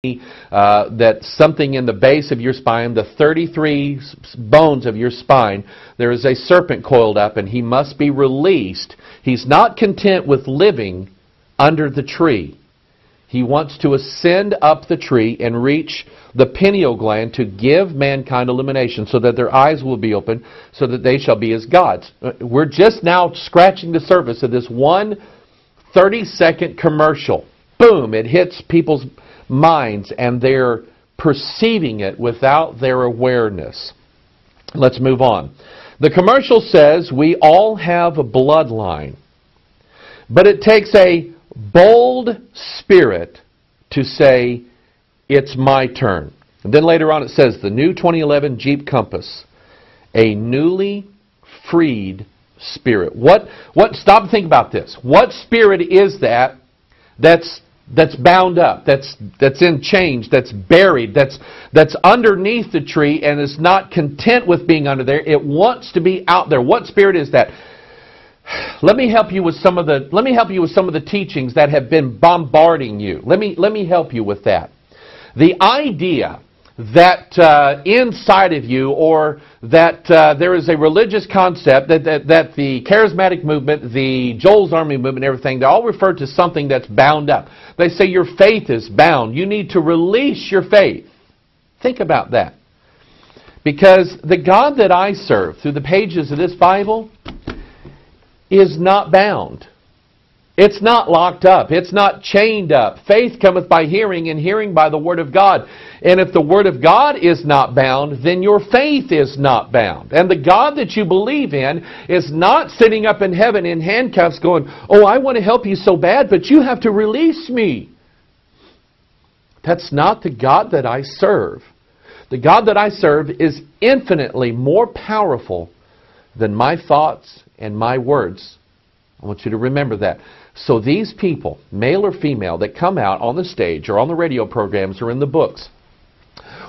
that something in the base of your spine, the 33 bones of your spine, there is a serpent coiled up and he must be released. He's not content with living under the tree. He wants to ascend up the tree and reach the pineal gland to give mankind illumination so that their eyes will be open so that they shall be as gods. We're just now scratching the surface of this one 30-second commercial. Boom! It hits people's minds and they're perceiving it without their awareness. Let's move on. The commercial says we all have a bloodline, but it takes a bold spirit to say, it's my turn. And then later on it says, the new 2011 Jeep Compass, a newly freed spirit. Stop and think about this. What spirit is that's bound up, that's in chains, that's buried, that's underneath the tree and is not content with being under there? It wants to be out there. What spirit is that? Let me help you with some of the teachings that have been bombarding you. Let me help you with that. The idea that inside of you, or that there is a religious concept that the charismatic movement, the Joel's Army movement, and everything, they all refer to something that's bound up. They say your faith is bound. You need to release your faith. Think about that. Because the God that I serve through the pages of this Bible is not bound. It's not locked up. It's not chained up. Faith cometh by hearing, and hearing by the Word of God. And if the Word of God is not bound, then your faith is not bound. And the God that you believe in is not sitting up in heaven in handcuffs going, oh, I want to help you so bad, but you have to release me. That's not the God that I serve. The God that I serve is infinitely more powerful than my thoughts and my words. I want you to remember that. So these people, male or female, that come out on the stage or on the radio programs or in the books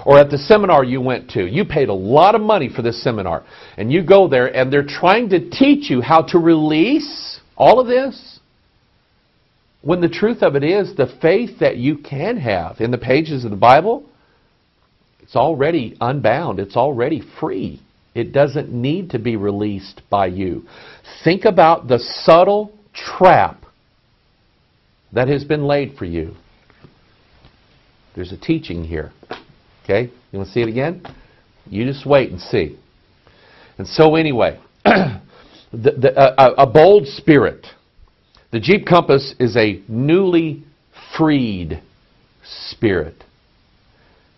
or at the seminar you went to, you paid a lot of money for this seminar, and you go there and they're trying to teach you how to release all of this, when the truth of it is the faith that you can have in the pages of the Bible, it's already unbound. It's already free. It doesn't need to be released by you. Think about the subtle trap that has been laid for you. There's a teaching here. Okay? You want to see it again? You just wait and see. And so anyway, a bold spirit. The Jeep Compass is a newly freed spirit.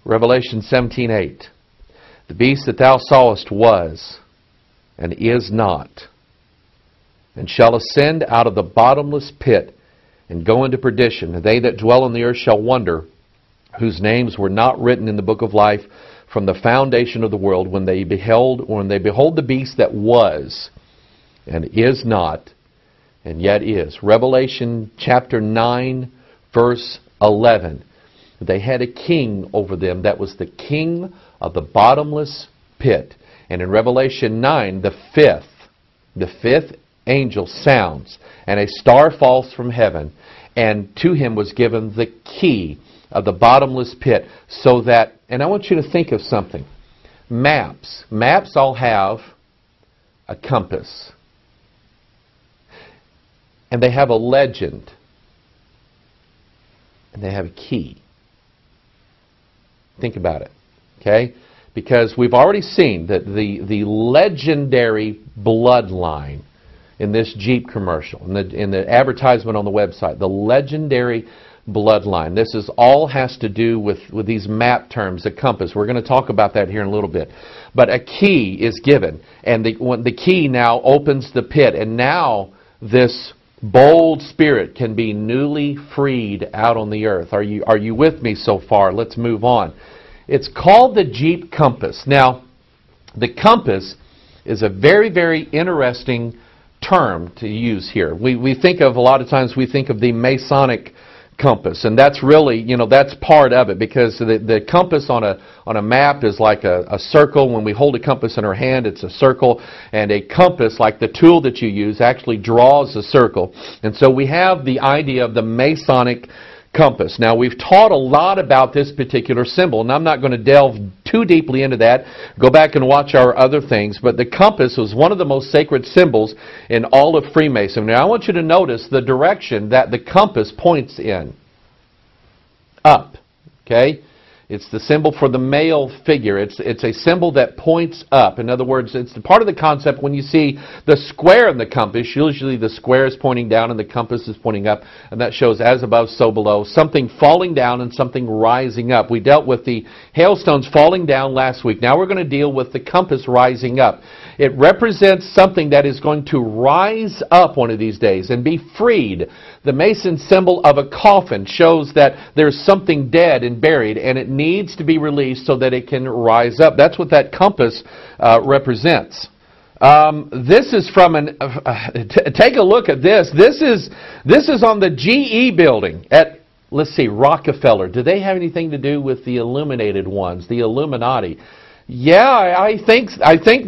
Revelation 17:8. The beast that thou sawest was, and is not, and shall ascend out of the bottomless pit, and go into perdition. And they that dwell on the earth shall wonder, whose names were not written in the book of life from the foundation of the world, when they behold the beast that was, and is not, and yet is. Revelation chapter 9, verse 11. They had a king over them that was the king of the bottomless pit. And in Revelation 9, the fifth angel sounds, and a star falls from heaven, and to him was given the key of the bottomless pit. So that, and I want you to think of something. Maps all have a compass. And they have a legend. And they have a key. Think about it, okay? Because we've already seen that the legendary bloodline in this Jeep commercial, in the advertisement on the website, the legendary bloodline. This is all has to do with these map terms, a compass. We're going to talk about that here in a little bit. But a key is given, and the key now opens the pit, and now this bold spirit can be newly freed out on the earth. Are you with me so far? Let's move on. It's called the Jeep Compass. Now, the compass is a very, very interesting term to use here. We think of, a lot of times we think of the Masonic compass, and that's really, that's part of it, because the compass on a map is like a circle. When we hold a compass in our hand, it's a circle, and a compass, like the tool that you use, actually draws a circle. And so we have the idea of the Masonic compass. Now, we've taught a lot about this particular symbol, and I'm not going to delve too deeply into that. Go back and watch our other things, but the compass was one of the most sacred symbols in all of Freemasonry. Now, I want you to notice the direction that the compass points in. Up. Okay? It's the symbol for the male figure. It's a symbol that points up. In other words, it's part of the concept when you see the square in the compass. Usually the square is pointing down and the compass is pointing up. And that shows as above, so below. Something falling down and something rising up. We dealt with the hailstones falling down last week. Now we're going to deal with the compass rising up. It represents something that is going to rise up one of these days and be freed. The Mason symbol of a coffin shows that there's something dead and buried, and it needs to be released so that it can rise up. That's what that compass represents. This is from an... take a look at this. This is on the GE building at, let's see, Rockefeller. Do they have anything to do with the illuminated ones, the Illuminati? Yeah, I think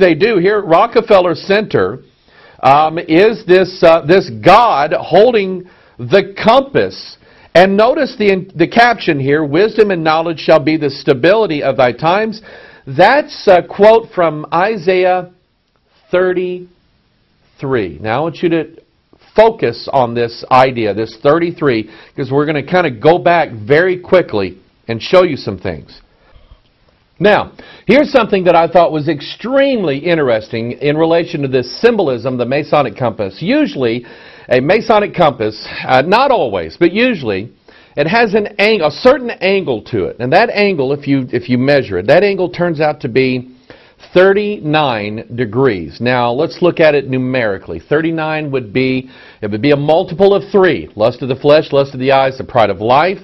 they do. Here at Rockefeller Center is this God holding the compass. And notice the caption here, wisdom and knowledge shall be the stability of thy times. That's a quote from Isaiah 33. Now I want you to focus on this idea, this 33, because we're going to kind of go back very quickly and show you some things. Now, here's something that I thought was extremely interesting in relation to this symbolism, the Masonic compass. Usually, a Masonic compass, not always, but usually, it has an angle, a certain angle to it. And that angle, if you measure it, that angle turns out to be 39 degrees. Now, let's look at it numerically. 39 would be a multiple of 3. Lust of the flesh, lust of the eyes, the pride of life.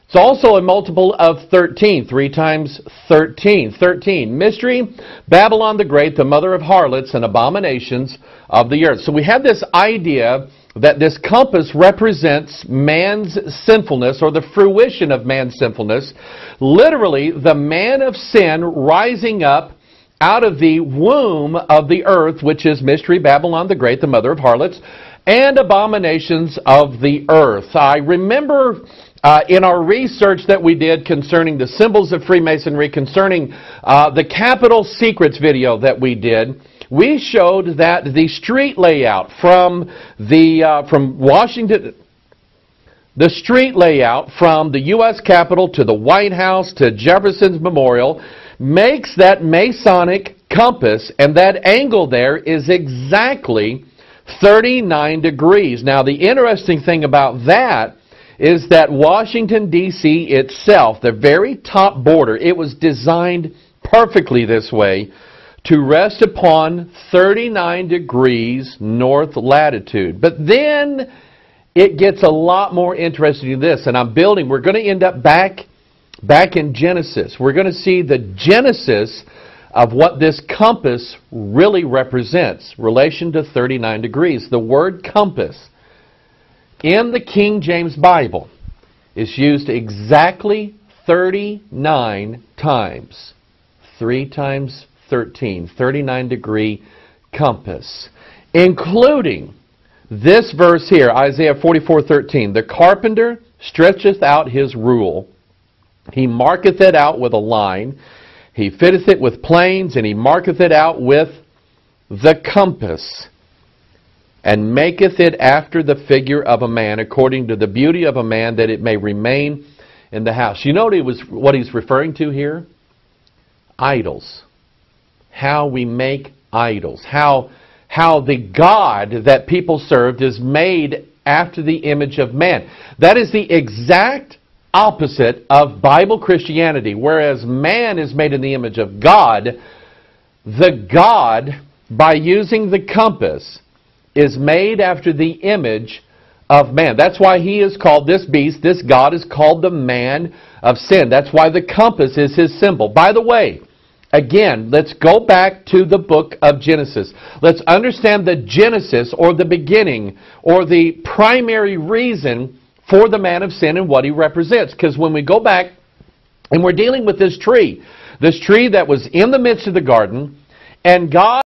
It's also a multiple of 13. 3 times 13. 13. Mystery, Babylon the Great, the mother of harlots and abominations of the earth. So we have this idea that this compass represents man's sinfulness, or the fruition of man's sinfulness. Literally, the man of sin rising up out of the womb of the earth, which is Mystery, Babylon the Great, the mother of harlots, and abominations of the earth. I remember... in our research that we did concerning the symbols of Freemasonry, concerning the Capitol Secrets video that we did, we showed that the street layout from Washington, the street layout from the U.S. Capitol to the White House to Jefferson's Memorial makes that Masonic compass, and that angle there is exactly 39 degrees. Now, the interesting thing about that is that Washington, D.C. itself, the very top border, it was designed perfectly this way to rest upon 39 degrees north latitude. But then it gets a lot more interesting than this. And we're going to end up back in Genesis. We're going to see the genesis of what this compass really represents, relation to 39 degrees. The word compass in the King James Bible is used exactly 39 times. 3 times 13, 39-degree compass. Including this verse here, Isaiah 44:13. The carpenter stretcheth out his rule. He marketh it out with a line. He fitteth it with planes, and he marketh it out with the compass. And maketh it after the figure of a man, according to the beauty of a man, that it may remain in the house. You know what he's referring to here? Idols. How we make idols. How the God that people served is made after the image of man. That is the exact opposite of Bible Christianity. Whereas man is made in the image of God, the God, by using the compass, is made after the image of man. That's why he is called, this beast, this God is called the man of sin. That's why the compass is his symbol. By the way, again, let's go back to the book of Genesis. Let's understand the genesis, or the beginning, or the primary reason for the man of sin and what he represents. Because when we go back and we're dealing with this tree that was in the midst of the garden, and God